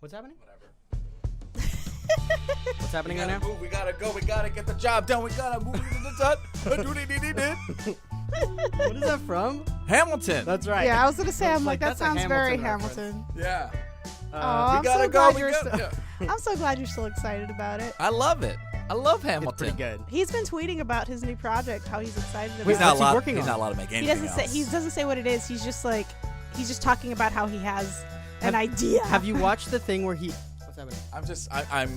What's happening? Whatever. What's happening right now? Move. We gotta go. We gotta get the job done. We gotta move to the top. What is that from? Hamilton. That's right. Yeah, I was gonna say, I'm like, that that's a sounds very Hamilton Hamilton. Yeah. I'm we gotta so go. glad We you're gotta. I'm so glad you're still excited about it. I love it. I love It's Hamilton. pretty good. He's been tweeting about his new project, how he's excited about Wait, it. He's not what's he allowed. working He's on? not allowed to make He anything doesn't say. else. He doesn't say what it is. He's just talking about how he has an idea. Have you watched the thing where he? What's happening? I'm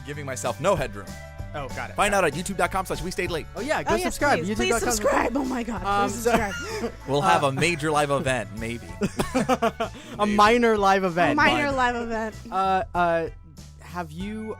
giving myself no headroom. Oh, got it. Find out at youtube.com/we stayed late. Oh yeah, go Oh, yes, subscribe. Please, YouTube.com. please subscribe. Oh my God, please so- subscribe. We'll have a major live event, maybe. A minor live event. A minor live event. Have you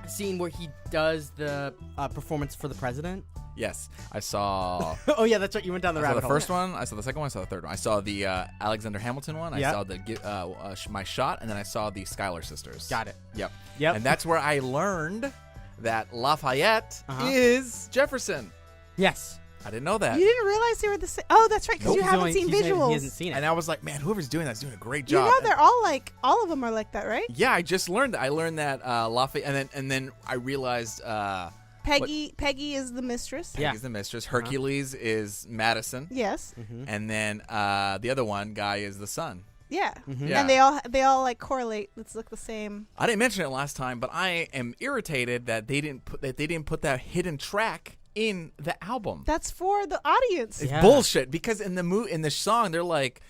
seen where he does the performance for the president? Yes, I saw. Oh yeah, that's right. You went down the I saw rabbit the hole. first one. I saw the second one. I saw the third one. I saw the Alexander Hamilton one. Yeah. I saw the My Shot, and then I saw the Schuyler sisters. Got it. Yep. Yep. And that's where I learned that Lafayette is Jefferson. Yes. I didn't know that. You didn't realize they were the same. Oh, that's right, because you haven't seen visuals. He hasn't seen it. And I was like, man, whoever's doing that's doing a great You job. know, they're all of them are like that, right? Yeah, I just learned that. I learned that Lafayette, and then I realized Peggy is the mistress. Yeah. Peggy's the mistress. Hercules is Madison. Yes. And then the other one guy is the son. Yeah. Yeah. And they all like correlate. It's like the same. I didn't mention it last time, but I am irritated that they didn't put that hidden track in the album. That's for the audience. It's Yeah. bullshit because in the song they're like,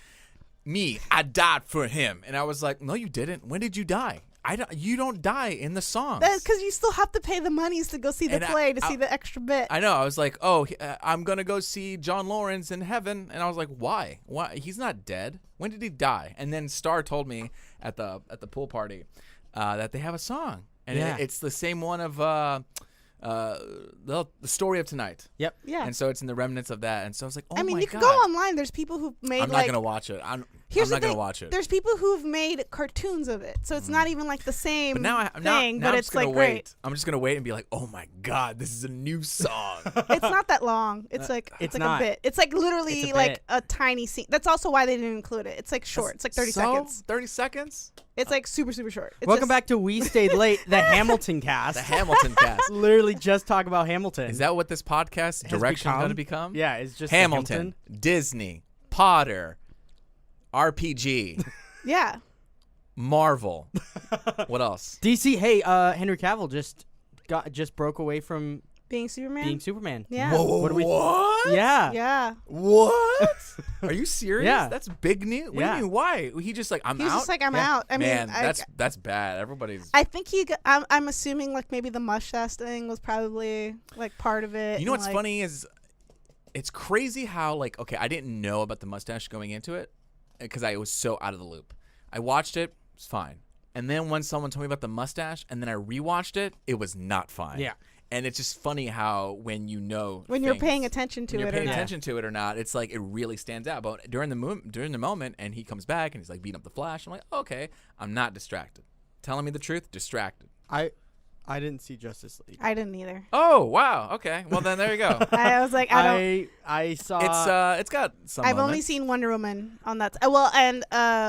"Me, I died for him," and I was like, "No, you didn't. When did you die? You don't die in the songs." That's because you still have to pay the monies to go see the And play to see the extra bit. I know. I was like, "Oh, I'm gonna go see John Lawrence in heaven," and I was like, "Why? Why? He's not dead. When did he die?" And then Star told me at the pool party that they have a song, and Yeah. it's the same one of the story of tonight. Yep. Yeah. And so it's in the remnants of that, and so I was like, "Oh I mean, my you God." can go online. There's people who've made I'm not gonna watch it. I'm Here's not the gonna thing. watch it. There's people who've made cartoons of it, so it's not even like the same But now thing. now but I'm it's just gonna like wait. great. I'm just gonna wait and be like, "Oh my God, this is a new song." It's not that long. It's like it's like not. a bit. It's like literally It's a like bit. a tiny scene. That's also why they didn't include it. It's like short. It's like 30 seconds. 30 seconds. It's like super short. It's Welcome just- back to We Stayed Late, the Hamilton cast. The Hamilton cast. Literally just talk about Hamilton. Is that what this podcast Has direction is become? going to become? Yeah, it's just Hamilton, Disney, Potter, RPG, Yeah. Marvel. What else? DC. Hey, Henry Cavill just broke away from Being Superman. being Superman. Yeah. What do we? What? Yeah. Yeah. What? Are you serious? Yeah. That's big news. What do Yeah. you mean? Why? He just like, I'm He was out. just like, I'm Yeah. out. I Man, mean, that's bad. Everybody's. I think I'm assuming like maybe the mustache thing was probably like part of it. You know and, what's like, funny is, it's crazy how like I didn't know about the mustache going into it because I was so out of the loop. I watched it, it's fine, and then when someone told me about the mustache, and then I rewatched it, it was not fine. Yeah. And it's just funny how when you know when you're things, paying attention to when you're it paying or not. attention to it or not, it's like it really stands out. But during the moment, and he comes back and he's like beating up the Flash, I'm like, okay, I'm not distracted. Telling me the truth, distracted. I didn't see Justice League. I didn't either. Oh wow, okay. Well then there you go. I was like, I saw. It's got some. I've only moments. seen Wonder Woman on that. Well, and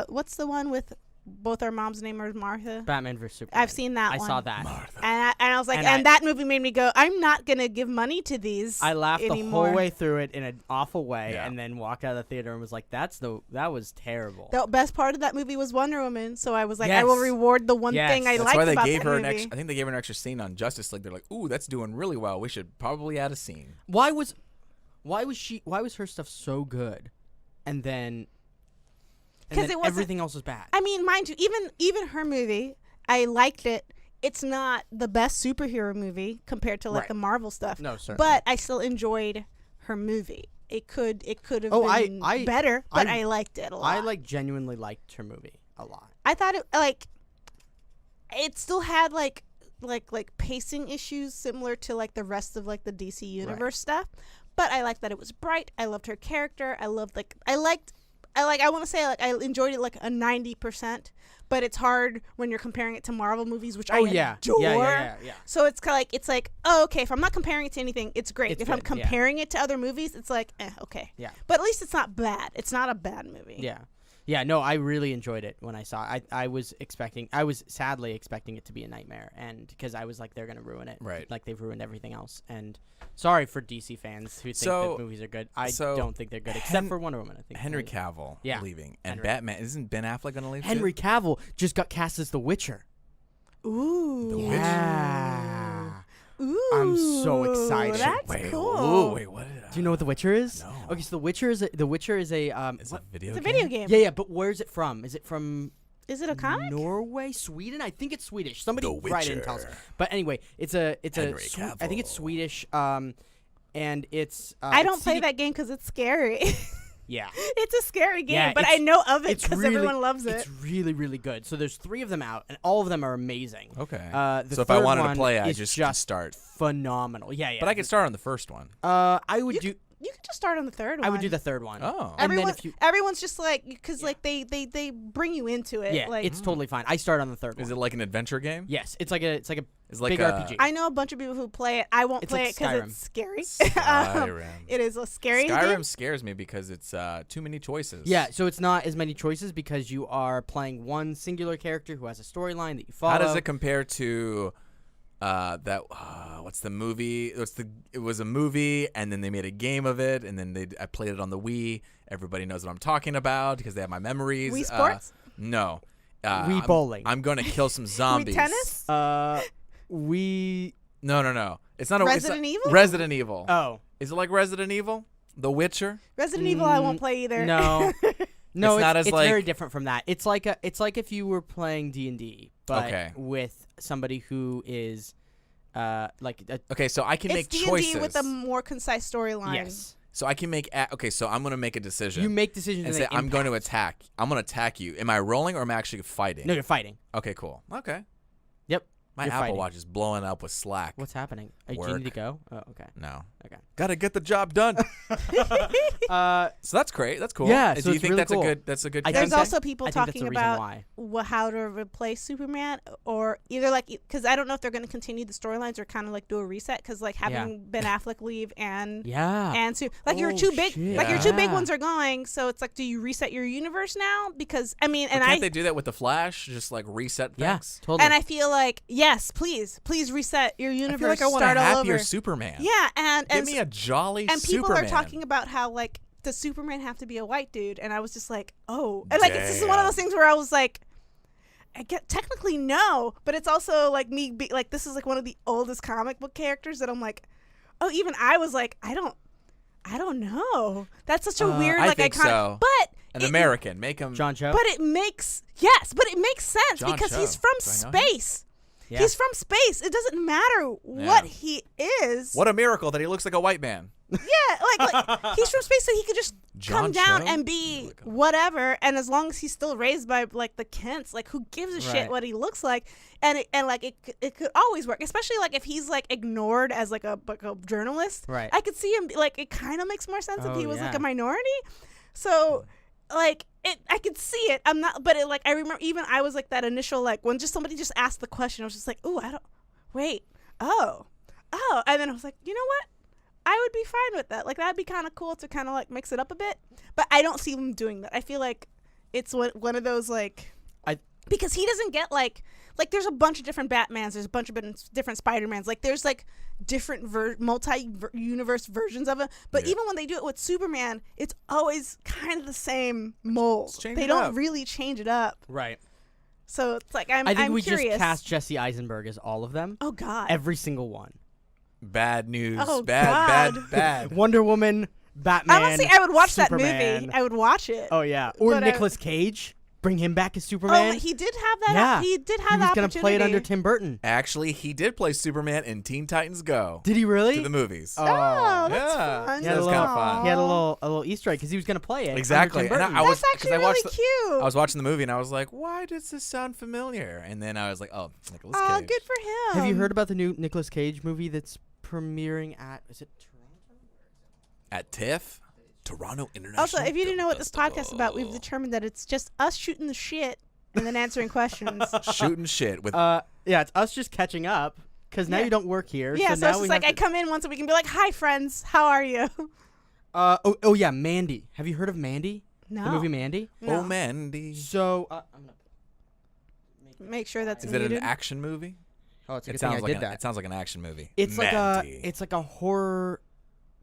what's the one with both our moms' name are Martha? Batman vs Superman. I've seen that I one. saw that. And I was like, And and that movie made me go, I'm not gonna give money to these. I laughed anymore. the whole way through it in an awful way, Yeah. and then walked out of the theater and was like, that was terrible. The best part of that movie was Wonder Woman, so I was like, Yes. I will reward the one Yes. thing I That's liked why they about gave that her movie. an extra. I think they gave her an extra scene on Justice League. They're like, "Ooh, that's doing really well. We should probably add a scene." Why was her stuff so good, and then 'Cause it wasn't- everything else was bad? I mean, mind you, even her movie, I liked it. It's not the best superhero movie compared to like Right. the Marvel stuff. No, certainly. But I still enjoyed her movie. It could have Oh, been I- better, but I- I liked it a lot. I genuinely liked her movie a lot. I thought it still had like pacing issues similar to like the rest of like the DC universe stuff, but I liked that it was bright. I loved her character. I want to say like I enjoyed it like a 90%, but it's hard when you're comparing it to Marvel movies, which I adore. Yeah. So it's kind of like oh, okay, if I'm not comparing it to anything, it's great. It's if I'm good, yeah. comparing it to other movies, it's like okay. Yeah. But at least it's not bad. It's not a bad movie. Yeah. Yeah, no, I really enjoyed it when I saw it. I was sadly expecting it to be a nightmare, and because I was like, they're gonna ruin it, Right. Like they've ruined everything else. And sorry for DC fans who think that movies are good. I don't think they're good, except for Wonder Woman. I think Henry Cavill leaving, and Henry. Batman. Isn't Ben Affleck gonna leave? Henry too? Cavill just got cast as The Witcher. Ooh. The Witcher. Yeah. Ooh. I'm so excited. That's wait, cool. wait, what? Do you know what The Witcher is? No. Okay, so The Witcher is a It's a video. It's a game? video game. yeah, but where's it from? Is it from Is it a comic? Norway, Sweden? I think it's Swedish. Somebody The write it and tell us. Witcher. But anyway, it's Henry I think it's Cavill. Swedish. And it's I don't it's play CD that game because it's scary. Yeah. It's a scary game, Yeah, but I know of it it's because really- everyone loves it. It's really, really good. So there's 3 of them out, and all of them are amazing. Okay. The So if I third wanted to one play, I is just could start. phenomenal. Yeah. But I could start on the first one. I would do. You could just start on the third one. I would do the third one. Oh. And then Everyone, if you, everyone's just like, because like they bring you into it. yeah, like, it's totally fine. I start on the third Is one. it like an adventure game? Yes, it's like a It's like big a- RPG. I know a bunch of people who play it. I won't It's play like it because Skyrim. it's scary. Skyrim. It is a scary Skyrim game. scares me because it's too many choices. Yeah, so it's not as many choices because you are playing one singular character who has a storyline that you follow. How does it compare to what's the movie? It was a movie, and then they made a game of it, and then I played it on the Wii. Everybody knows what I'm talking about because they have my memories. Wii Sports? No. Wii Bowling. I'm going to kill some zombies. Wii Tennis? No. It's not Resident Evil? Resident Evil. Oh. Is it like Resident Evil? The Witcher? Resident Evil I won't play either. No. No, It's not as it's like- very different from that. It's like if you were playing D&D, but Okay. with somebody who is like a, Okay, so I can It's make D&D choices. with a more concise storyline. yes. So I can make okay, so I'm going to make a decision. You make decisions and that say I'm going to impact. attack. I'm going to attack you. Am I rolling or am I actually fighting? No, you're fighting. Okay, cool. Okay. Yep. My You're Apple fighting. Watch is blowing up with Slack. What's happening? Do you Work. need to go? Oh, okay. No. Okay. Got to get the job done. So that's great. That's cool. Yeah, Do so you it's think really that's cool. a good I There's think casting? also people I think that's talking the reason about why. how to replace Superman, or either like, because I don't know if they're going to continue the storylines or kind of like do a reset, because like having Ben Affleck leave and Yeah. like your Oh, two big shit. like your two big Yeah. ones are going, so it's like, do you reset your universe now? Because I mean, and Can't they do that with the Flash? Just like reset Yeah, things? totally. and I feel like, yes, please reset your I universe. feel like I want a start all happier over. Superman. Yeah, and Give me a jolly and people Superman. are talking about how like, does Superman have to be a white dude? And I was just like, oh, and like it's just one of those things where I was like, I get technically no, but it's also like me like, this is like one of the oldest comic book characters that I'm like, oh, even I was like, I don't know. That's such a weird I like think iconic, so. but An it- American. Make him. John Cho. But it makes sense John because Cho. he's from Do I know him? space. Yeah. He's from space. It doesn't matter what he is. What a miracle that he looks like a white man. Yeah, like he's from space, so he could just John come down Cho? and be whatever. And as long as he's still raised by like the Kents, like who gives a shit Right. what he looks like? And it could always work, especially like if he's like ignored as like a journalist. Right. I could see him like, it kind of makes more sense if Oh, he was like yeah. a minority. So like I could see it. I'm not, but it like, I remember even I was like that initial like when just somebody just asked the question, I was just like, ooh, I don't wait. Oh, and then I was like, you know what? I would be fine with that. Like that'd be kind of cool to kind of like mix it up a bit. But I don't see them doing that. I feel like it's one of those like, because he doesn't get like there's a bunch of different Batmans, there's a bunch of different Spider-Mans. Like there's like different multi-universe versions of it. But Yeah. even when they do it with Superman, it's always kind of the same mold. Just change They it don't up. really change it up. Right. So it's like I'm I think we curious. just cast Jesse Eisenberg as all of them. Oh God. Every single one. Bad news. Oh, bad. God. Wonder Woman, Batman. Honestly, I would watch Superman. that movie. I would watch it. Oh yeah. Or But, Nicolas Cage. Bring him back as Superman. Oh, he did have that. Yeah. He did have He was the gonna play it under opportunity. Tim Burton. Actually, he did play Superman in Teen Titans Go. Did he really? To the movies. Oh, that's Yeah. fun. Yeah, it was kinda fun. He had a little Easter egg because he was gonna play it. Exactly. Under Tim And Burton. I was, That's actually 'cause I really watched cute. I was watching the movie and I was like, why does this sound familiar? And then I was like, oh, Nicolas Oh, Cage. good for him. Have you heard about the new Nicolas Cage movie that's premiering at? Is it Toronto? At TIFF? Toronto International. Also, if you didn't know what this Film podcast is about, we've Festival. determined that it's just us shooting the shit and then answering questions. Shooting shit with Yeah, it's us just catching up because now Yeah. you don't work here. Yeah, so now it's we just like I have to- come in once a week and be like, "Hi, friends, how are you?" Oh yeah, Mandy. Have you heard of Mandy? No. The movie Mandy. No. Oh, Mandy. So I'm gonna Make sure that's Is it muted. an action movie? Oh, it's a It good thing I sounds like did that. It sounds like an action movie. It's Mandy. like a horror,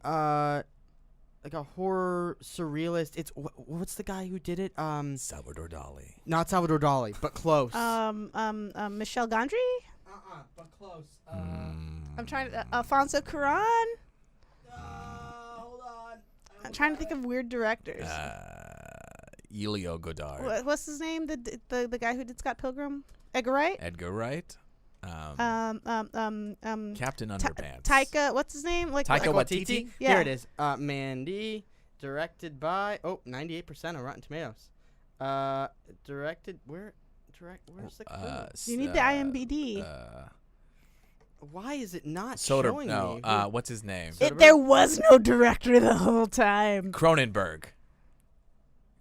like a horror surrealist. It's what's the guy who did it? Salvador Dali. Not Salvador Dali, but close. Michelle Gondry. But close. I'm trying to Alfonso Cuarón. Hold on. I'm trying to think of weird directors. Elio Godard. What's his name? The guy who did Scott Pilgrim. Edgar Wright. Edgar Wright. Captain Underpants. Taika. What's his name? Like Taika like- Waititi? Yeah. Here it is. Mandy, directed by 98% on Rotten Tomatoes. Directed where's the clue? You need the IMDb. Why is it not Soderbergh. showing No. me? What's his name? There was no director the whole time. Cronenberg.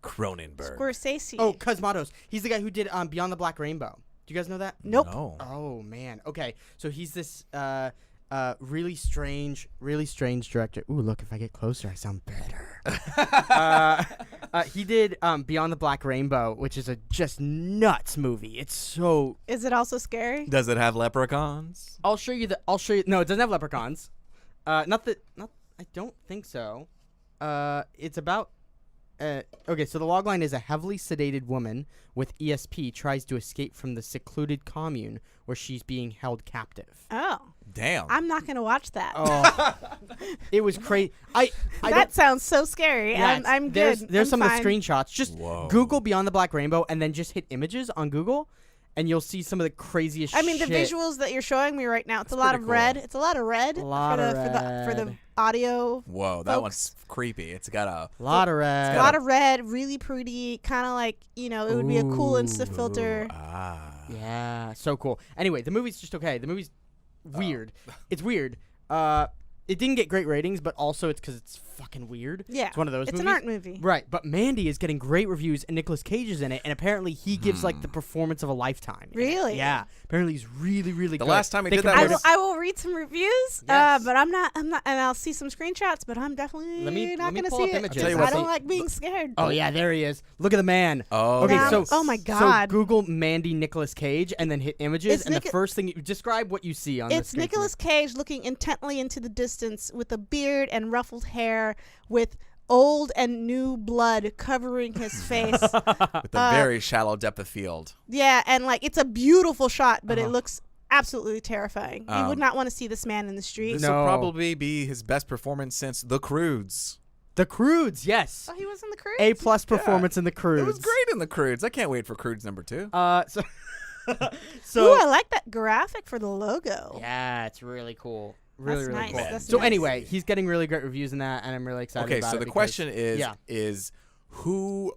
Scorsese. Oh, Cosmatos. He's the guy who did Beyond the Black Rainbow. Do you guys know that? Nope. No. Oh man. Okay. So he's this really strange director. Ooh, look, if I get closer, I sound better. He did Beyond the Black Rainbow, which is a just nuts movie. It's so. Is it also scary? Does it have leprechauns? I'll show you. No, it doesn't have leprechauns. I don't think so. It's about. Okay, so the logline is a heavily sedated woman with ESP tries to escape from the secluded commune where she's being held captive. Oh. Damn. I'm not going to watch that. Oh, it was crazy. That sounds so scary. Yeah, I'm good. There's I'm some fine. of the screenshots. Just Whoa. Google Beyond the Black Rainbow and then just hit images on Google, and you'll see some of the craziest. I mean, the shit. visuals that you're showing me right now, it's That's a lot pretty of cool. red. It's a lot of red, A lot of for the red. audio. Whoa, that folks. one's creepy. It's got a Lot of red. A lot of red, really pretty, kind of like, it would be a cool Insta filter. Yeah, so cool. Anyway, the movie's just okay. The movie's weird. It's weird. It didn't get great ratings, but also it's because it's fucking weird. Yeah. It's one of those It's movies. an art movie. Right, but Mandy is getting great reviews, and Nicolas Cage is in it, and apparently he gives like the performance of a lifetime. in it. Really? Yeah. Apparently he's really, really The good. last time he They did that compared was- it- I will read some reviews, Yes. but I'm not, and I'll see some screenshots, but I'm definitely Let me not going to pull see up it. images. I'll tell you I what, don't they- like being scared. Oh yeah, there he is. Look at the man. Oh, Okay, Now- so oh my So God. Google Mandy Nicolas Cage and then hit images, It's and the Nic- first thing describe what you see on the It's screen. Nicolas Cage looking intently into the distance with a beard and ruffled hair with old and new blood covering his face. with a very shallow depth of field. Yeah, and like it's a beautiful shot, but it looks absolutely terrifying. You would not want to see this man in the street. This No. will probably be his best performance since The Croods. The Croods, yes. Oh, he was in the Croods? A plus performance in the Croods. It was great in The Croods. I can't wait for Croods number 2. So Ooh, I like that graphic for the logo. yeah, it's really cool. Really, That's really nice. cool. That's So nice. anyway, he's getting really great reviews in that, and I'm really excited Okay, about so it the because- question is, yeah. who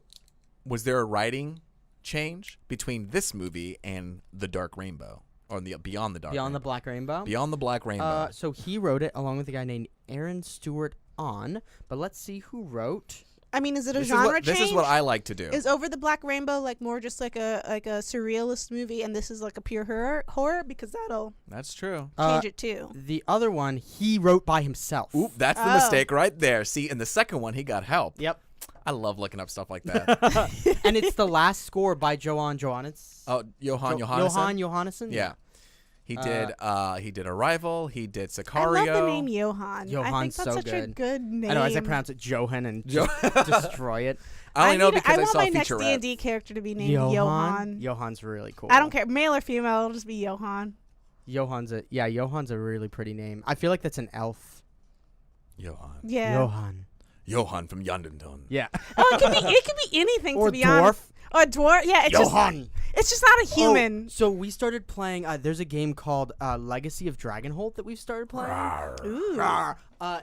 was there a writing change between this movie and The Dark Rainbow, or the Beyond the Dark Beyond the Rainbow? Black Rainbow. Beyond the Black Rainbow. So he wrote it along with a guy named Aaron Stewart on, but let's see who wrote. I mean, is it a this genre change? This is what I like to do. Is Over the Black Rainbow like more just like a surrealist movie, and this is like a pure horror? Because that'll That's true. change it too. The other one he wrote by himself. Oop, that's the Oh. mistake right there. See, in the second one, he got help. Yep. I love looking up stuff like that. And it's the last score by Johan Johannes. Oh, Johan Johannesson? Johan Johannesson? Yeah. He did Arrival, he did I Sicario. love the name Johan. I think Johan's that's so such a good. good name. I know, as I pronounce it, Johan, and just destroy it. I only know because I want saw my next featurette. D&D character to be named Johan. Johan's really cool. I don't care, male or female, it'll just be Johan. Johan's a really pretty name. I feel like that's an elf. Johan. Yeah. Johan from Yondenton. Yeah. Oh, it could be anything Or to be dwarf. honest. Or a dwarf. Yeah, it's just not a human. Oh, so we started playing. There's a game called Legacy of Dragonholt that we've started playing. Ooh.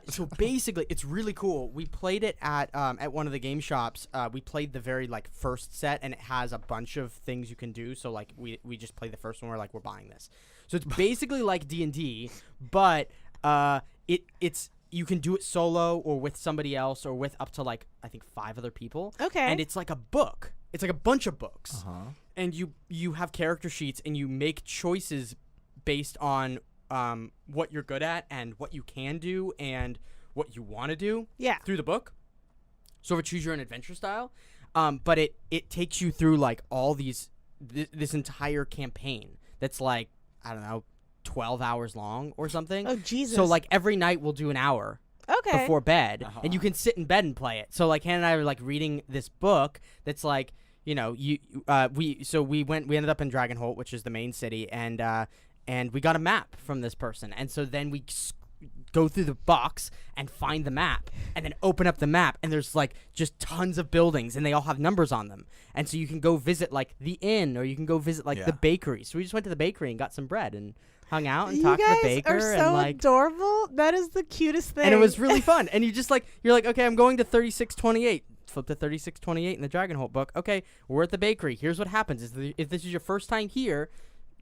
So basically, it's really cool. We played it at one of the game shops. We played the very first set, and it has a bunch of things you can do. So we just played the first one. We're like, we're buying this. So it's basically like D&D, but it's you can do it solo or with somebody else or with up to I think 5 other people. Okay. And it's like a book. It's like a bunch of books. And you have character sheets and you make choices based on what you're good at and what you can do and what you want to do Yeah. through the book. So for Choose Your Own Adventure style. But it takes you through like all these this entire campaign that's like, I don't know, 12 hours long or something. Oh, Jesus. So like every night we'll do an hour Okay. before bed, and you can sit in bed and play it. So like Hannah and I are like reading this book that's like, we ended up in Dragonholt, which is the main city, and we got a map from this person, and so then we go through the box and find the map, and then open up the map, and there's like just tons of buildings, and they all have numbers on them, and so you can go visit like the inn, or you can go visit like the bakery. So we just went to the bakery and got some bread and hung out and talked to the baker. You guys are and so like adorable. That is the cutest thing. and it was really fun. And you're like, okay, I'm going to 3628. Flip to 3628 in the Dragonholt book. Okay, we're at the bakery. Here's what happens. If this is your first time here,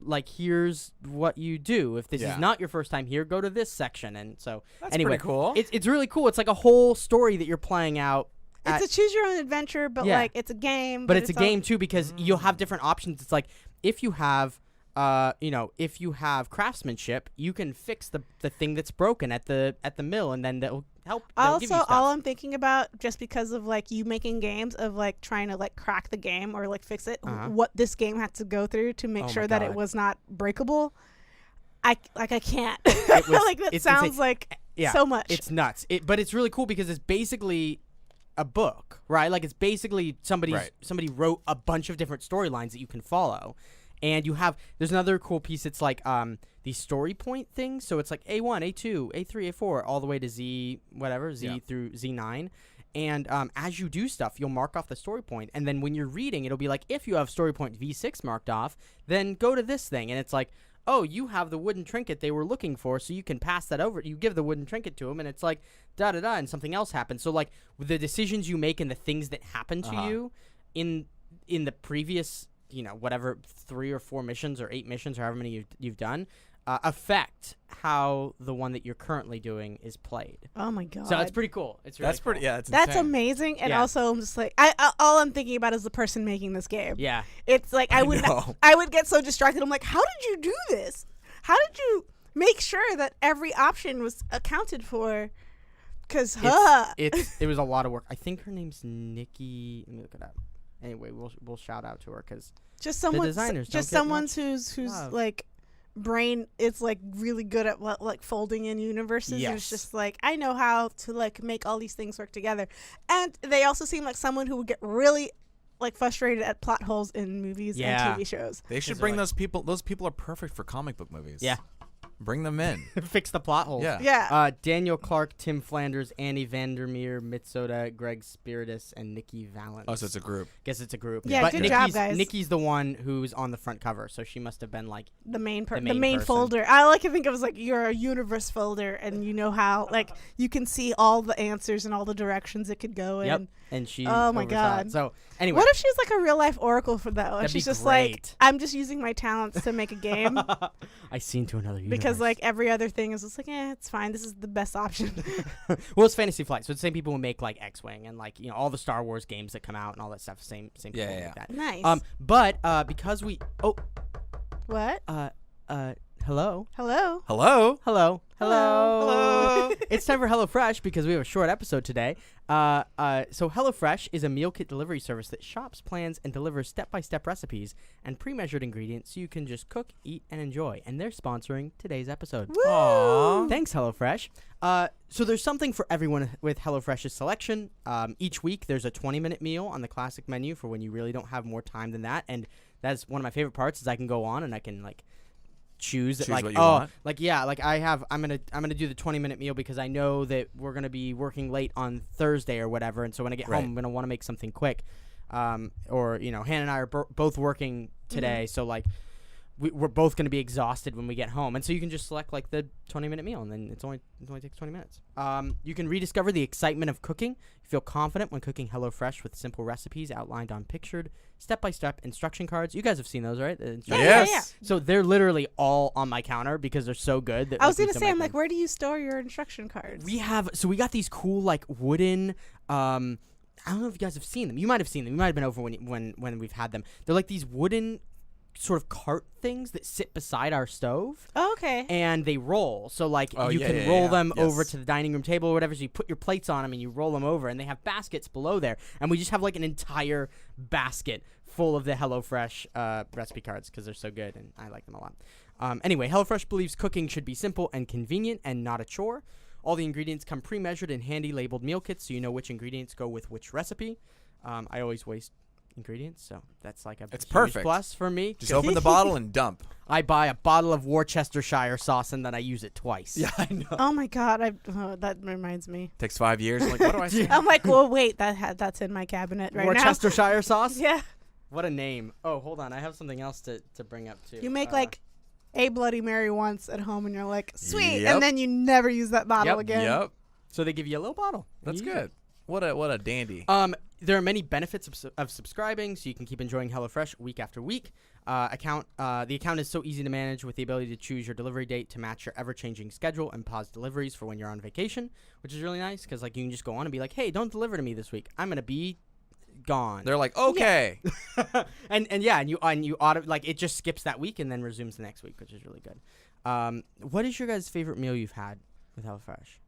like, here's what you do. If this is not your first time here, go to this section. And so, That's anyway, pretty cool. It's really cool. It's like a whole story that you're playing out. It's a choose your own adventure, but like it's a game. But it's a game too, because you'll have different options. It's like if you have craftsmanship, you can fix the thing that's broken at the mill, and then that'll help. That'll give you Also, stuff. all I'm thinking about, just because of like you making games of like trying to like crack the game or like fix it, what this game had to go through to make sure that it was not breakable. I can't. Like that sounds insane. like so much. It's nuts. But it's really cool because it's basically a book, right? Like it's basically somebody wrote a bunch of different storylines that you can follow. And there's another cool piece. It's like these story point things. So it's like A1, A2, A3, A4, all the way to Z, whatever, Z through Z9. And as you do stuff, you'll mark off the story point. And then when you're reading, it'll be like, if you have story point V6 marked off, then go to this thing. And it's like, oh, you have the wooden trinket they were looking for, so you can pass that over. You give the wooden trinket to them, and it's like, da-da-da, and something else happens. So, like, the decisions you make and the things that happen to you in the previous, whatever, 3 or 4 missions or 8 missions or however many you've done, affect how the one that you're currently doing is played. Oh my god! So it's pretty cool. It's really cool. It's That's insane. amazing. And also, I'm just like, all I'm thinking about is the person making this game. Yeah. It's like I would get so distracted. I'm like, how did you do this? How did you make sure that every option was accounted for? Because it was a lot of work. I think her name's Nikki. Let me look it up. Anyway, we'll shout out to her because just someone, designers just don't get someone much who's love. like brain is like really good at like folding in universes. Yes. And it's just like I know how to like make all these things work together. And they also seem like someone who would get really like frustrated at plot holes in movies and TV shows. They should bring those people. Those people are perfect for comic book movies. Yeah. Bring them in. Fix the plot holes. Yeah. Daniel Clark, Tim Flanders, Annie Vandermeer, Mitsoda, Greg Spiritus, and Nikki Valance. Oh, so it's a group. Guess it's a group. Yeah, but good job, guys. Nikki's the one who's on the front cover, so she must have been like the main person. folder. I like to think of it as like you're a universe folder, and you know how like you can see all the answers and all the directions it could go in. Yep. And she. Oh my oversaw god. it. So anyway, what if she's like a real life oracle for that? And That'd she's be just great. like, I'm just using my talents to make a game I seen to another universe. because like every other thing is just like, it's fine. This is the best option. Well, it's Fantasy Flight, so it's the same people who make like X-Wing and like all the Star Wars games that come out and all that stuff. Same people who make that. Nice. But because we What? hello. Hello. Hello. Hello. Hello. It's time for HelloFresh because we have a short episode today. So HelloFresh is a meal kit delivery service that shops, plans, and delivers step-by-step recipes and pre-measured ingredients so you can just cook, eat, and enjoy. And they're sponsoring today's episode. Woo! Aww. Thanks, HelloFresh. So there's something for everyone with HelloFresh's selection. Each week, there's a 20-minute meal on the classic menu for when you really don't have more time than that. And that's one of my favorite parts is I can go on and I can like choose like what you want. like I'm gonna do the 20-minute meal because I know that we're gonna be working late on Thursday or whatever, and so when I get home I'm gonna want to make something quick, or Hannah and I are both working today, so like we're both gonna be exhausted when we get home, and so you can just select like the 20-minute meal, and then it only takes 20 minutes. You can rediscover the excitement of cooking. Feel confident when cooking HelloFresh with simple recipes outlined on pictured step-by-step instruction cards. You guys have seen those, right? Yes. So they're literally all on my counter because they're so good. That I was like, gonna say, I'm like, where do you store your instruction cards? we got these cool like wooden. I don't know if you guys have seen them. You might have seen them. You might have been over when we've had them. They're like these wooden sort of cart things that sit beside our stove. Oh, okay. And they roll. So, like, Oh, you yeah, can yeah, roll yeah. them over Yes. to the dining room table or whatever. So you put your plates on them and you roll them over. And they have baskets below there. And we just have, like, an entire basket full of the HelloFresh recipe cards because they're so good. And I like them a lot. Anyway, HelloFresh believes cooking should be simple and convenient and not a chore. All the ingredients come pre-measured in handy labeled meal kits so you know which ingredients go with which recipe. I always waste ingredients, so that's like a It's huge perfect. plus for me. Just open the bottle and dump. I buy a bottle of Worcestershire sauce and then I use it twice. Yeah, I know. Oh my God, that reminds me. Takes 5 years. Like, what do I say? I'm like, well, wait, that's in my cabinet right Worcestershire sauce? now. Yeah. What a name. Oh, hold on. I have something else to bring up, too. You make like a Bloody Mary once at home and you're like, sweet. Yep. And then you never use that bottle Yep. again. Yep. So they give you a little bottle. That's You use good. What a dandy. it. There are many benefits of subscribing, so you can keep enjoying HelloFresh week after week. The account is so easy to manage with the ability to choose your delivery date to match your ever-changing schedule and pause deliveries for when you're on vacation, which is really nice because like you can just go on and be like, hey, don't deliver to me this week. I'm gonna be gone. They're like, okay. and you auto like it just skips that week and then resumes the next week, which is really good. What is your guys' favorite meal you've had with HelloFresh?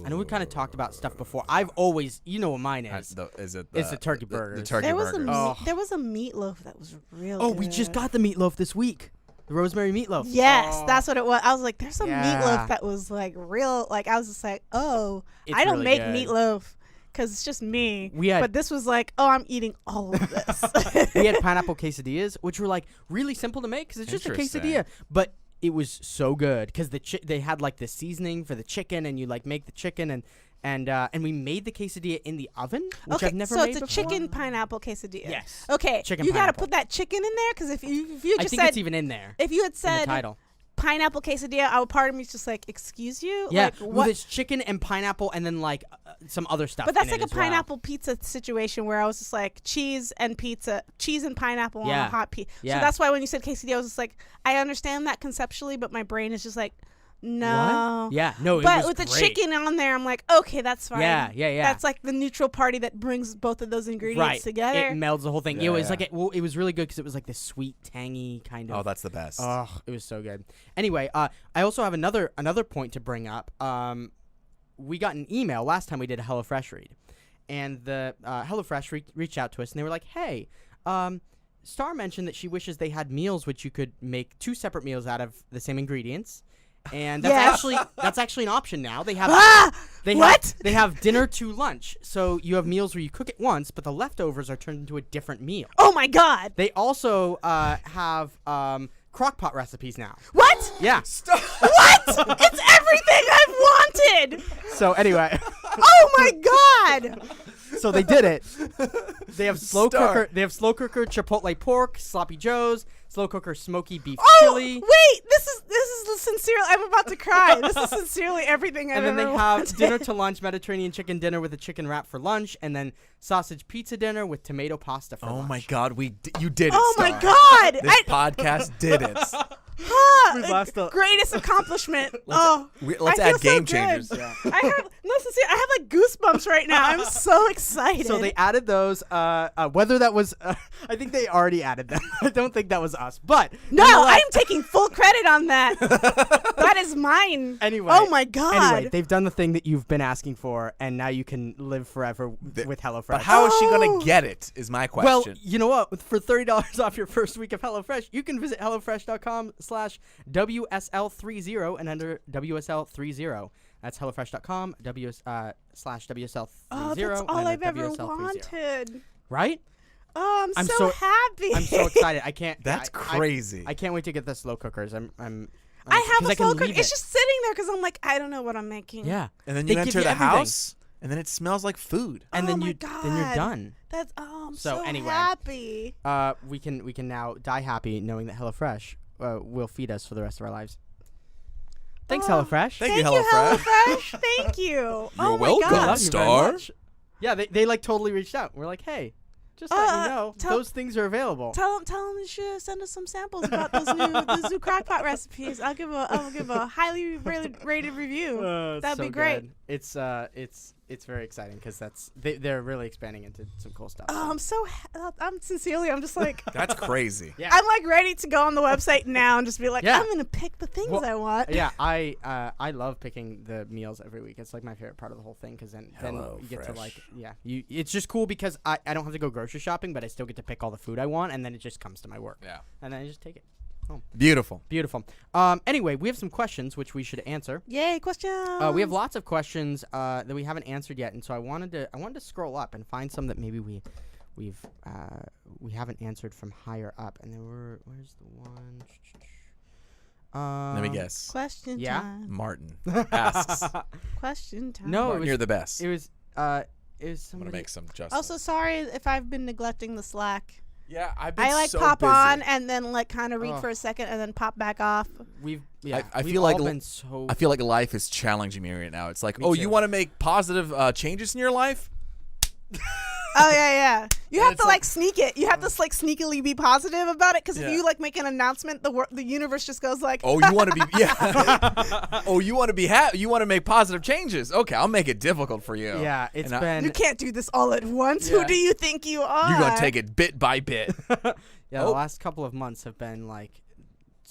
I know we kind of talked about stuff before. I've always, you know what mine is. Is it It's the turkey burgers. The turkey There was burgers. there was a meatloaf that was real Oh, good. we just got the meatloaf this week. The rosemary meatloaf. Yes, Oh. that's what it was. I was like, there's some Yeah. meatloaf that was like real. Like I was just like, oh, It's I don't really make good. meatloaf because it's just me. We had- but this was like, oh, I'm eating all of this. We had pineapple quesadillas, which were like really simple to make because it's just a Interesting. quesadilla, but it was so good because they had like the seasoning for the chicken, and you like make the chicken and we made the quesadilla in the oven, which Okay, I've never so made it's a before. chicken pineapple quesadilla. Yes. Okay, Chicken you got to pineapple. put that chicken in there because if you I just think said it's even in there if you had in the said title. pineapple quesadilla, part of me is just like, excuse you, Yeah, like well, what? it's chicken and pineapple, and then like some other stuff. But that's in it like a as well. pineapple pizza situation where I was just like cheese and pineapple on Yeah. a hot pizza. Yeah. So that's why when you said quesadilla, I was just like, I understand that conceptually, but my brain is just like, no. What? Yeah, no, it But was with the great. chicken on there, I'm like, okay, that's fine. Yeah. That's like the neutral party that brings both of those ingredients right. together. It melds the whole thing. Yeah, it was yeah. like it was really good because it was like this sweet, tangy kind of. Oh, that's the best. Oh, it was so good. Anyway, I also have another point to bring up. We got an email last time we did a HelloFresh read, and the HelloFresh reached out to us and they were like, "Hey, Star mentioned that she wishes they had meals which you could make 2 separate meals out of the same ingredients." And that's Yes. that's actually an option now. They have What? they have dinner to lunch. So you have meals where you cook it once, but the leftovers are turned into a different meal. Oh my God. They also have crockpot recipes now. What? Yeah. What? It's everything I've wanted. So anyway, Oh my God. so they did it. They have slow Star. cooker. They have slow cooker chipotle pork, sloppy joes, slow cooker smoky beef Oh, chili, wait. This is sincerely. I'm about to cry. This is sincerely everything I've and then they ever have wanted. dinner to lunch Mediterranean chicken dinner with a chicken wrap for lunch, and then sausage pizza dinner with tomato pasta for Oh lunch. my God, you did it. Oh my Star. God. This podcast did it. We've lost the- Greatest accomplishment. Oh, Let's I feel add game so good. changers. Yeah. I have like goosebumps right now. I'm so excited. So they added those. Whether that was, I think they already added them. I don't think that was us, but no, nonetheless- I'm taking full credit on that. That is mine. Anyway. Oh my God. Anyway, they've done the thing that you've been asking for, and now you can live forever with HelloFresh. But how is she Oh. going to get it is my question. Well, you know what? For $30 off your first week of HelloFresh, you can visit HelloFresh.com/WSL30 and enter WSL30. That's HelloFresh.com /WSL30. Oh, that's and all enter I've ever WSL30. wanted. Right? Oh, I'm I'm so so- happy. I'm so excited. I can't. That's I- crazy. I can't wait to get the slow cookers. I have 'cause a I can slow cooker. leave It's it. just sitting there because I'm like, I don't know what I'm making. Yeah. and then They you give enter you the everything. house, and then it smells like food. And Oh then my you're God. done. That's I'm So so anyway. happy. We can now die happy knowing that HelloFresh will feed us for the rest of our lives. Thanks, Oh, HelloFresh. Thank you, HelloFresh. HelloFresh. Thank you. You're Oh my welcome. God. Love you very Star. much. Yeah, they like totally reached out. We're like, hey, just let you know those things are available. Tell them you should send us some samples about those new crockpot recipes. I'll give a highly rated review. It's That'd so be great. good. It's it's very exciting because they're really expanding into some cool stuff. Oh, I'm just like, That's crazy. Yeah. I'm like ready to go on the website now and just be like, Yeah. I'm gonna pick the things Well, I want. Yeah, I love picking the meals every week. It's like my favorite part of the whole thing because then Hello, you get to Fresh. it's just cool because I don't have to go grocery shopping, but I still get to pick all the food I want, and then it just comes to my work. Yeah. And then I just take it. Beautiful. Beautiful. Anyway, we have some questions which we should answer. Yay, questions. We have lots of questions that we haven't answered yet, and so I wanted to scroll up and find some that maybe we haven't answered from higher up. And where's the one? Let me guess. Question yeah? time. Martin asks. Question time. No, Martin, you're the best. it was I'm somebody. gonna make some adjustments. Also, sorry if I've been neglecting the Slack. yeah, I've been I like so pop busy. on and then like kind of read Oh. for a second and then pop back off. I we've feel like all been so. I feel like life is challenging me right now. It's like, Me oh, too. you want to make positive changes in your life? Oh yeah. You have it's to like- like sneak it. You have to like sneakily be positive about it because Yeah. if you like make an announcement, the universe just goes like, Oh, you want to be oh, you want to be you want to make positive changes. Okay, I'll make it difficult for you. Yeah, it's And been. you can't do this all at once. Who Yeah. do you think you are? You're gonna take it bit by bit. The Oh. last couple of months have been like,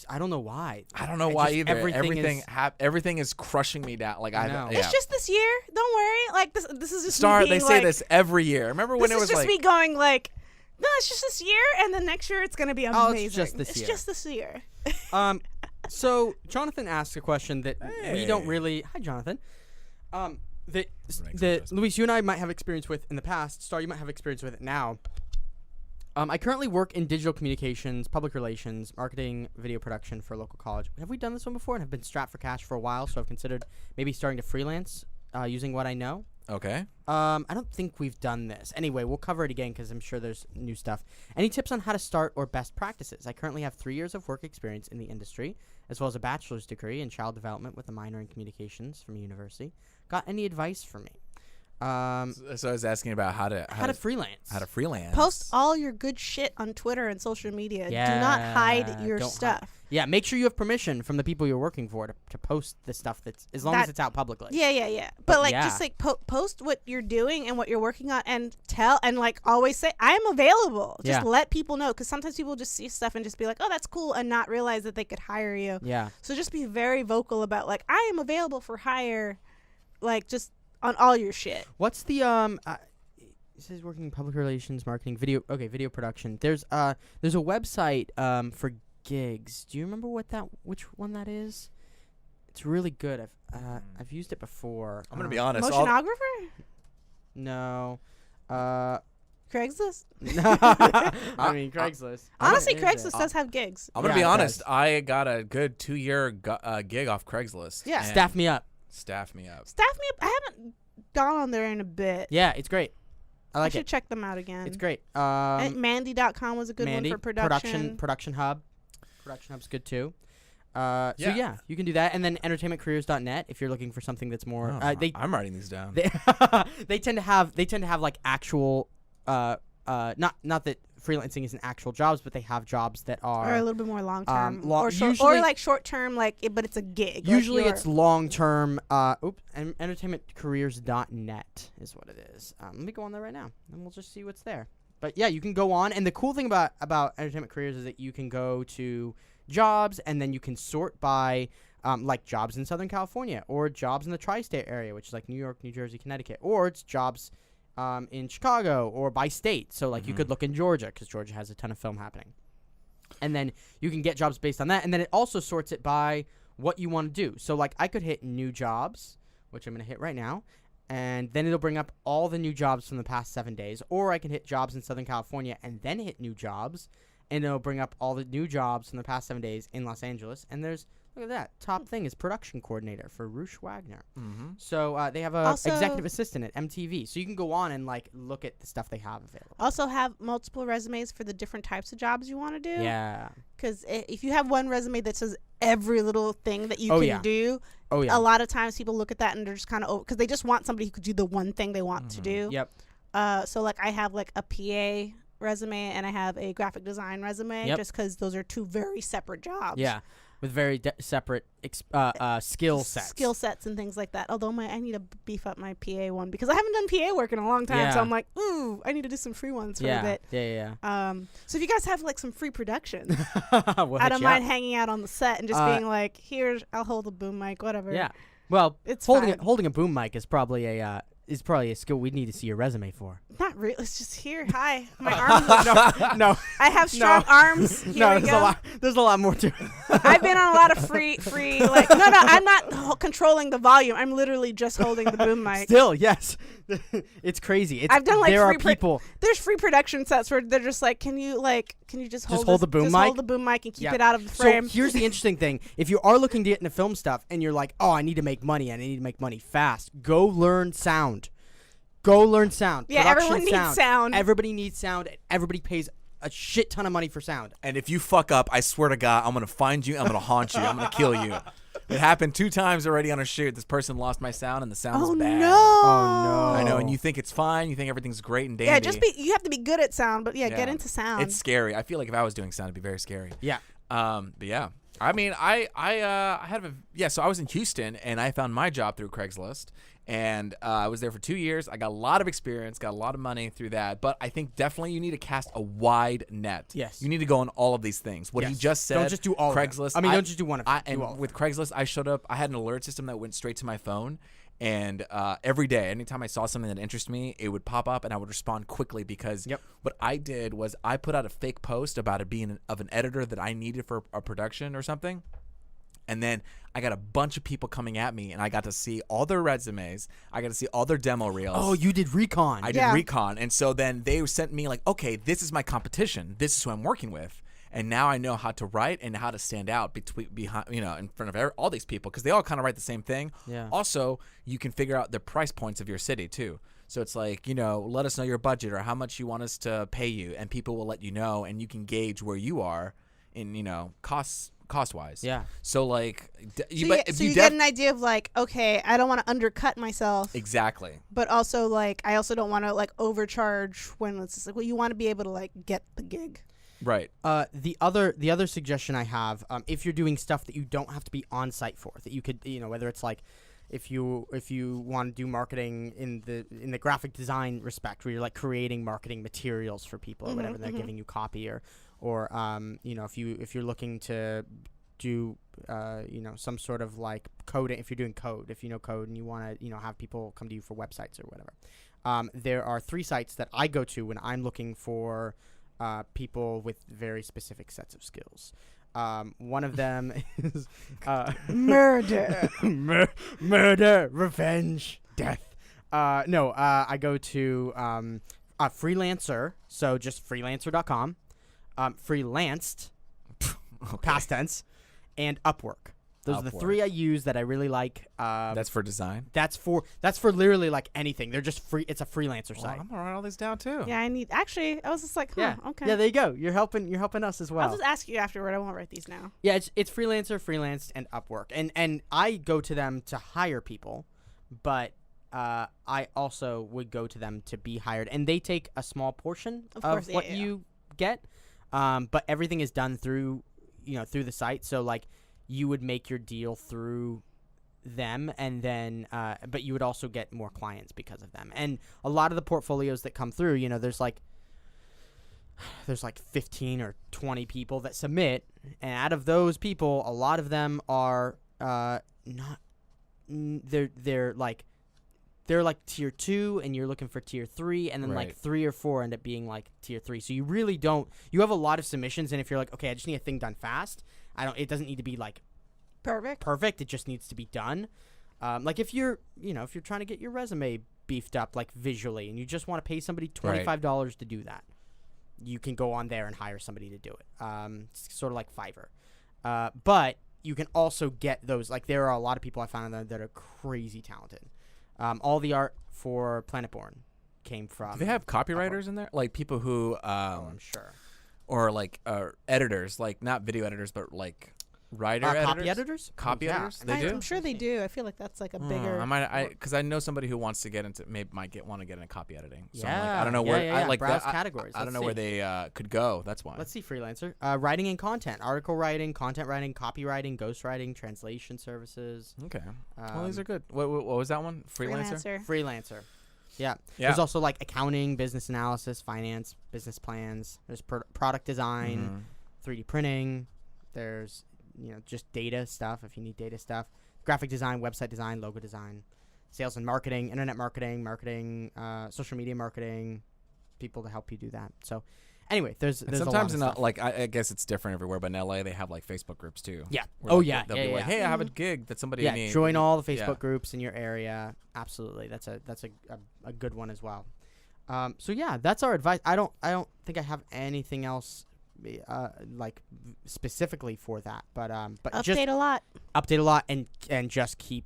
I don't know why. I don't know It why just- either. everything Everything is crushing me down. Like I I know. yeah. It's just this year. Don't worry. Like this is just Star. me They being say like, this every year. Remember when This it is was just like me going like, no, it's just this year, and then next year it's gonna be amazing. Oh, it's just this year. It's just this year. So Jonathan asked a question that we don't Hey. really. Hi, Jonathan. That Makes that sense. Luis, you and I might have experience with in the past. Star, you might have experience with it now. I currently work in digital communications, public relations, marketing, video production for a local college. Have we done this one before? And have been strapped for cash for a while, so I've considered maybe starting to freelance using what I know. okay. I don't think we've done this. Anyway, we'll cover it again because I'm sure there's new stuff. Any tips on how to start or best practices? I currently have 3 years of work experience in the industry, as well as a bachelor's degree in child development with a minor in communications from a university. Got any advice for me? So I was asking about how to Freelance. how to freelance. Post all your good shit on Twitter and social media. Do Yeah, not hide your don't hide. stuff. Yeah, make sure you have permission from the people you're working for to post the stuff that's as long as it's out publicly. Yeah. But But like, yeah. just like post what you're doing and what you're working on, and tell and like always say, I am available. Just Yeah. let people know, because sometimes people just see stuff and just be like, oh, that's cool, and not realize that they could hire you. Yeah. So just be very vocal about like, I am available for hire, like just on all your shit. What's the it says working in public relations, marketing, video production. There's a website for gigs. Do you remember which one that is? It's really good. I've used it before. I'm gonna be honest. Motionographer? No. Craigslist? I mean Craigslist. Honestly, What is Craigslist it? does have gigs. I'm gonna Yeah, be it honest. does. I got a good 2-year gig off Craigslist. Yeah. and Staff me up. Staff me up. Staff me up. I haven't gone on there in a bit. Yeah, it's great. I I like should it. check them out again. It's great. And Mandy.com was a good Mandy, one for production. Production Hub. Production Hub's good too. Yeah. So yeah, you can do that, and then entertainmentcareers.net if you're looking for something that's more. I'm writing these down. They tend to have like actual not that freelancing isn't actual jobs, but they have jobs that Or a are little bit more long term, or usually- like short term, but it's a gig. usually like it's long term. Entertainmentcareers.net is what it is. Let me go on there right now, and we'll just see what's there. But yeah, you can go on, and the cool thing about Entertainment Careers is that you can go to jobs, and then you can sort by like jobs in Southern California, or jobs in the tri-state area, which is like New York, New Jersey, Connecticut, or it's jobs in Chicago, or by state. So like you could look in Georgia, because Georgia has a ton of film happening, and then you can get jobs based on that, and then it also sorts it by what you want to do. So like I could hit new jobs, which I'm gonna hit right now, and then it'll bring up all the new jobs from the past 7 days, or I can hit jobs in Southern California and then hit new jobs, and it'll bring up all the new jobs from the past 7 days in Los Angeles. And there's, look at that, top thing is production coordinator for Roosh Wagner. So they have a Also- executive assistant at MTV, so you can go on and like look at the stuff they have available. Also have multiple resumes for the different types of jobs you want to do. Yeah. Because if you have one resume that says every little thing that you Oh, can yeah. do, Oh yeah. a lot of times people look at that and they're just kind of because they just want somebody who could do the one thing they want to do. Yep. So like I have like a PA resume and I have a graphic design resume, Yep. just because those are two very separate jobs. Yeah, with very separate skill sets. Skill sets and things like that. Although I need to beef up my PA one because I haven't done PA work in a long time. So Yeah. I'm like, ooh, I need to do some free ones for Yeah, a bit. yeah. So if you guys have like some free production, We'll I hit don't you mind up. hanging out on the set and just being like, here's, I'll hold the boom mic, whatever. Yeah. Well, It's holding fine. holding a boom mic is probably a skill we'd need to see your resume for. Not really. It's just here. Hi. My arms are No, I have strong arms. Here no. we go. There's a lot more to it. I've been on a lot of free like no, I'm not controlling the volume. I'm literally just holding the boom mic. Still, yes. It's crazy. It's, I've done, like, there are free people. There's free production sets where they're just like, can you just hold hold the boom just mic? hold the boom mic and keep Yeah. it out of the frame. So here's the interesting thing. If you are looking to get into film stuff and you're like, oh, I need to make money. I need to make money fast. Go learn sound. Go learn sound. Yeah, Production everyone needs sound. Everybody needs sound. Everybody pays a shit ton of money for sound. And if you fuck up, I swear to God, I'm going to find you. I'm going to haunt you. I'm going to kill you. It happened 2 times already on a shoot. This person lost my sound, and the sound Oh was bad. no. Oh, no. I know, and you think it's fine. You think everything's great and dandy. Yeah, you have to be good at sound, but get into sound. It's scary. I feel like if I was doing sound, it'd be very scary. Yeah. But yeah. I mean, I so I was in Houston, and I found my job through Craigslist, and I was there for 2 years. I got a lot of experience, got a lot of money through that, but I think definitely you need to cast a wide net. Yes. You need to go on all of these things. What he Yes. just said. Don't just do all Craigslist. of them. I mean, don't just do one of them. Do all And of with Craigslist, I showed up. I had an alert system that went straight to my phone. And every day, anytime I saw something that interested me, it would pop up, and I would respond quickly because what I did was I put out a fake post about it being of an editor that I needed for a production or something. And then I got a bunch of people coming at me, and I got to see all their resumes. I got to see all their demo reels. Oh, you did recon. I did recon. And so then they sent me like, okay, this is my competition. This is who I'm working with. And now I know how to write and how to stand out behind, in front of all these people because they all kind of write the same thing. Yeah. Also, you can figure out the price points of your city too. So it's like, let us know your budget or how much you want us to pay you, and people will let you know, and you can gauge where you are in, cost wise. Yeah. So like, you get an idea of like, okay, I don't want to undercut myself. Exactly. But also like, I also don't want to like overcharge when it's just like, well, you want to be able to like get the gig. Right. The other suggestion I have, if you're doing stuff that you don't have to be on site for, that you could, whether it's like, if you want to do marketing in the graphic design respect, where you're like creating marketing materials for people or whatever, they're giving you copy or if you're looking to do some sort of like coding, if you're doing code, if you know code and you want to have people come to you for websites or whatever, there are 3 sites that I go to when I'm looking for people with very specific sets of skills. One of them is murder, murder, revenge, death. I go to Freelancer, so just freelancer.com, freelanced, past tense, and Upwork. Those are the 3 I use that I really like. That's for design. That's for literally like anything. They're just free. It's a freelancer site. I'm gonna write all this down too. Yeah, I was just like, okay. Yeah, there you go. You're helping us as well. I'll just ask you afterward. I won't write these now. Yeah, it's freelancer, freelanced, and Upwork, and I go to them to hire people, but I also would go to them to be hired, and they take a small portion of what you get, but everything is done through the site. So like, you would make your deal through them, and then but you would also get more clients because of them. And a lot of the portfolios that come through, there's like 15 or 20 people that submit, and out of those people, a lot of them are they're like tier 2, and you're looking for tier 3, and then like 3 or 4 end up being like tier 3. So you really don't. You have a lot of submissions, and if you're like, okay, I just need a thing done fast, it doesn't need to be like perfect. It just needs to be done. Like if you're trying to get your resume beefed up like visually, and you just want to pay somebody $25 to do that, you can go on there and hire somebody to do it. It's sort of like Fiverr. But you can also get those. Like, there are a lot of people I found on there that are crazy talented. All the art for Planet Born came from. Do they have copywriters in there? Like people who, I'm sure. Or like editors, like not video editors, but like Copy editors. Copy Yeah. editors. They do. I'm sure they do. I feel like that's like a bigger. Because I know somebody who wants to get into want to get into copy editing. So I'm like, Yeah. I don't know where. Yeah. I like Browse that. categories. I don't Let's know where see. they could go. That's why. Let's see, freelancer. Writing and content, article writing, content writing, copywriting, ghostwriting, translation services. Okay. Well, these are good. What was that one? Freelancer. Freelancer. Yeah. There's also like accounting, business analysis, finance, business plans. There's product design, 3D printing. There's just data stuff if you need data stuff. Graphic design, website design, logo design, sales and marketing, internet marketing, social media marketing, people to help you do that. So anyway, there's sometimes a lot of stuff. like I guess it's different everywhere, but in LA they have like Facebook groups too. Yeah. Where, Oh like, yeah. They'll yeah, be yeah, like, hey, I have a gig that somebody yeah. needs. Join all the Facebook Yeah. groups in your area. Absolutely, that's a good one as well. So yeah, that's our advice. I don't think I have anything else like specifically for that, but Update just a lot. update a lot and just keep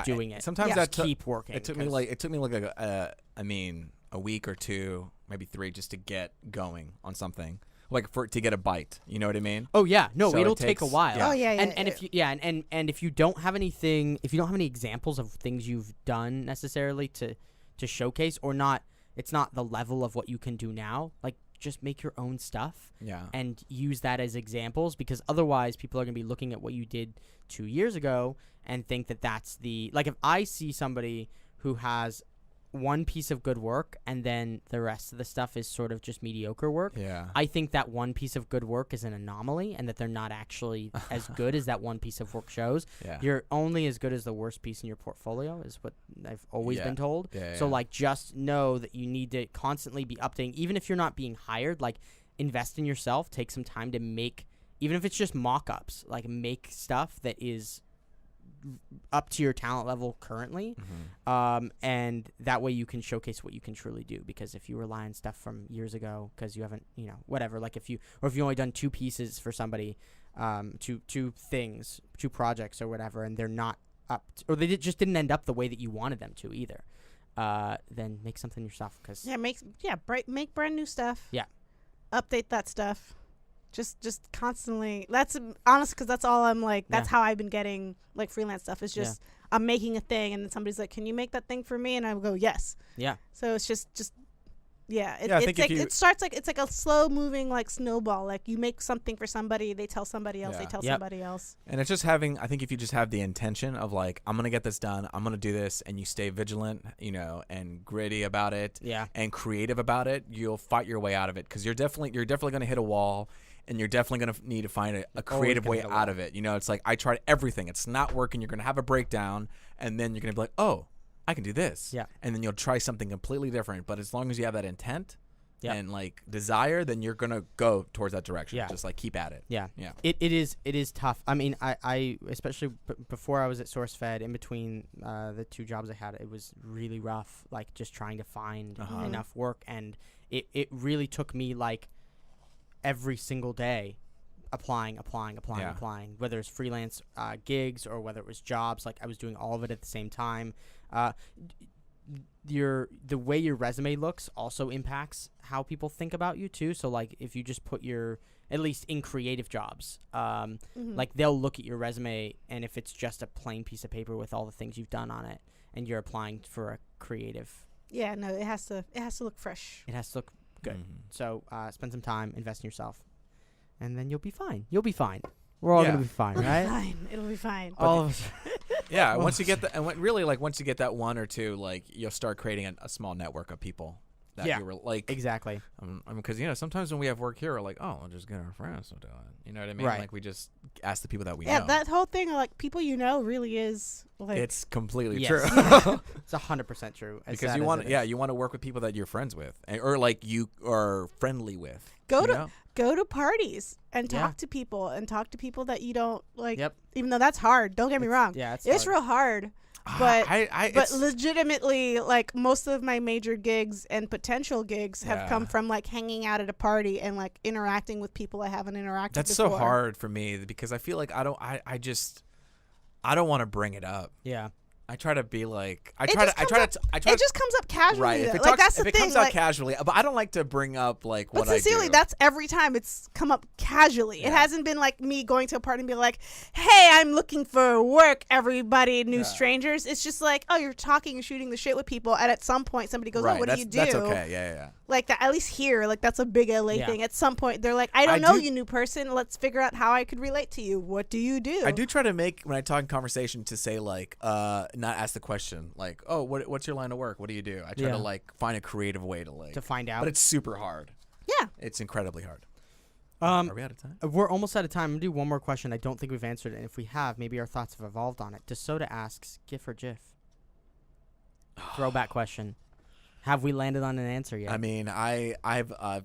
doing it. Sometimes Yeah. that keep working. It took me like a week or two, maybe 3, just to get going on something, like to get a bite. You know what I mean? Oh yeah, no, So it'll it take a takes- while. yeah. Oh yeah. And if you and if you don't have anything, if you don't have any examples of things you've done necessarily to showcase, or not, it's not the level of what you can do now. Like, just make your own stuff Yeah. and use that as examples, because otherwise people are going to be looking at what you did 2 years ago and think that that's like, if I see somebody who has one piece of good work and then the rest of the stuff is sort of just mediocre work, Yeah. I think that one piece of good work is an anomaly and that they're not actually as good as that one piece of work shows. Yeah. You're only as good as the worst piece in your portfolio, is what I've always Yeah. been told. Yeah, So yeah. like, just know that you need to constantly be updating, even if you're not being hired. Like, invest in yourself, take some time to make, even if it's just mock-ups, like make stuff that is up to your talent level currently, and that way you can showcase what you can truly do. Because if you rely on stuff from years ago because you haven't, whatever, like if you only done 2 pieces for somebody, two projects or whatever, and they're not up or they just didn't end up the way that you wanted them to either, then make something yourself. Because make brand new stuff. Yeah. Update that stuff. Just constantly. That's honest, because that's all I'm like. That's how I've been getting like freelance stuff. Is just I'm making a thing, and then somebody's like, "Can you make that thing for me?" And I go, "Yes." Yeah. So it's just yeah. I think It's like it starts like it's like a slow moving like snowball. Like you make something for somebody, they tell somebody else, they Yeah. tell Yep. somebody else. And it's just having, I think if you just have the intention of like, I'm going to get this done, I'm going to do this, and you stay vigilant, and gritty about it, Yeah. and creative about it, you'll fight your way out of it. Because you're definitely going to hit a wall, and you're definitely going to need to find a creative gonna way hit a out of it. It's like, I tried everything. It's not working. You're going to have a breakdown, and then you're going to be like, oh, I can do this. Yeah. And then you'll try something completely different. But as long as you have that intent Yep. and like desire, then you're going to go towards that direction. Yeah. Just like keep at it. Yeah. Yeah. It is tough. I mean, I especially before I was at SourceFed, in between the 2 jobs I had, it was really rough, like just trying to find enough work. And it really took me like every single day applying, whether it's freelance gigs or whether it was jobs. Like, I was doing all of it at the same time. The way your resume looks also impacts how people think about you too. So like, if you just put at least in creative jobs, like they'll look at your resume, and if it's just a plain piece of paper with all the things you've done on it and you're applying for a creative, Yeah, no, it has to look fresh. it has to look good. Mhm. So spend some time, invest in yourself, and then you'll be fine. We're all Yeah. gonna be fine, right? Fine, it'll be fine. All of us. Yeah, once you get that, and once you get that 1 or 2, like you'll start creating a small network of people that Yeah. you were like. Exactly. Because sometimes when we have work here, we're like, oh, we'll just get our friends to do it. You know what I mean? Right. Like we just ask the people that we Yeah, know. that whole thing of like people really is like It's completely Yes. true. It's 100% true. As Because sad you as want, it is. you want to work with people that you're friends with, or like you are friendly with. go you to know? go to parties and Yeah. talk to people that you don't like. Yep. Even though that's hard, don't get me wrong. Yeah, it's hard. real hard. But but it's- legitimately, like most of my major gigs and potential gigs have come Yeah. from like hanging out at a party and like interacting with people I haven't interacted. That's before. so hard for me because I feel like I don't want to bring it up. Yeah. I try to be like I It try just to I comes try up- to I try It to just comes up casually. right. If though. it, Like talks, that's if the it thing. comes out Like, casually, but I don't like to bring up like but what I sincerely, do. that's every time it's come up casually. It Yeah. hasn't been like me going to a party and be like, "Hey, I'm looking for work." Everybody, new strangers. It's just like, oh, you're talking and shooting the shit with people, and at some point somebody goes, right. "Oh, what that's, do you do?" That's okay. Yeah. Like that. At least here, like that's a big LA Yeah. thing. At some point, they're like, "I don't I know do- you, new person. Let's figure out how I could relate to you. What do you do?" I do try to make when I talk in conversation to say like not ask the question like, oh, what's your line of work? What do you do? I try Yeah. to like find a creative way to like To find out. but it's super hard. Yeah. It's incredibly hard. Are we out of time? We're almost out of time. I'm gonna do one more question. I don't think we've answered it. And if we have, maybe our thoughts have evolved on it. DeSoda asks, GIF or GIF? Throwback question. Have we landed on an answer yet? I mean, I've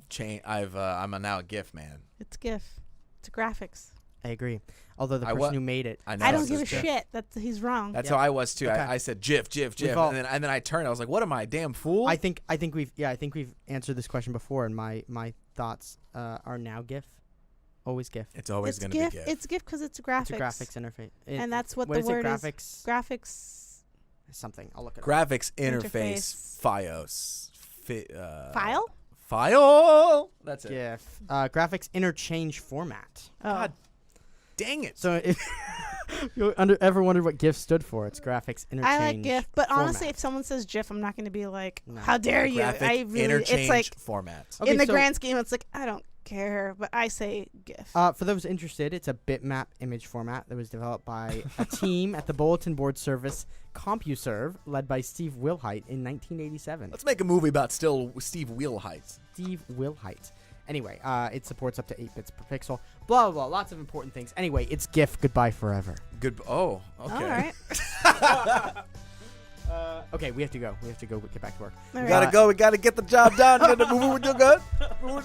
changed. I'm now a GIF man. It's GIF. It's graphics. I agree. Although the I person wa- who made it, I know. I it don't says give a GIF. shit. He's wrong. That's Yep. how I was too. Okay. I said GIF, all- and then I turned. I was like, what am I, damn fool? I think we've answered this question before, and my thoughts are now GIF, always GIF. it's always It's gonna GIF. be GIF. It's GIF because it's graphics. It's a graphics interface, And that's what what the is it? word Graphics is. Graphics something. I'll look it up. Graphics Interface. interface FiOS. File. File. That's it. GIF. Graphics interchange format. Oh. God dang it. So if you ever wondered what GIF stood for, it's graphics interchange. I like GIF, but honestly, format. if someone says GIF, I'm not going to be like, No. "How dare you!" Graphic I really, interchange it's like format. Okay, in the so- grand scheme, it's like I don't care, but I say GIF. For those interested, it's a bitmap image format that was developed by a team at the bulletin board service CompuServe, led by Steve Wilhite in 1987. Let's make a movie about still Steve Wheelheights. Steve Wilhite. Anyway, it supports up to 8 bits per pixel. Blah, blah, blah. Lots of important things. Anyway, it's GIF. Goodbye forever. Good. Oh, okay. All right. Okay, we have to go. We have to go get back to work. All We right. gotta go. We gotta get the job done. Get the movie with your gut. All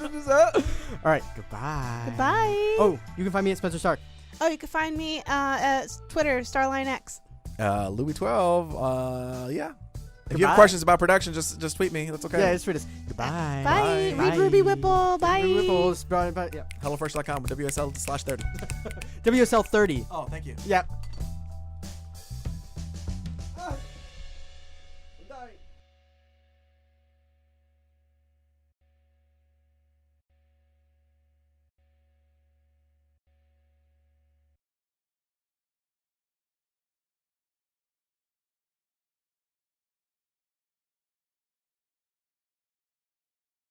right, goodbye. Goodbye. Oh, you can find me at Spenser Starke. Oh, you can find me at Twitter, Starline X. Louis 12. Yeah. If you Goodbye. have questions about production, just tweet me. That's okay. Yeah, it's for this. Goodbye. Bye. Bye. Read Ruby Whipple. Bye. Ruby Whipples. Bye. Yeah. HelloFresh.com with WSL/30. WSL 30. Oh, thank you. Yep.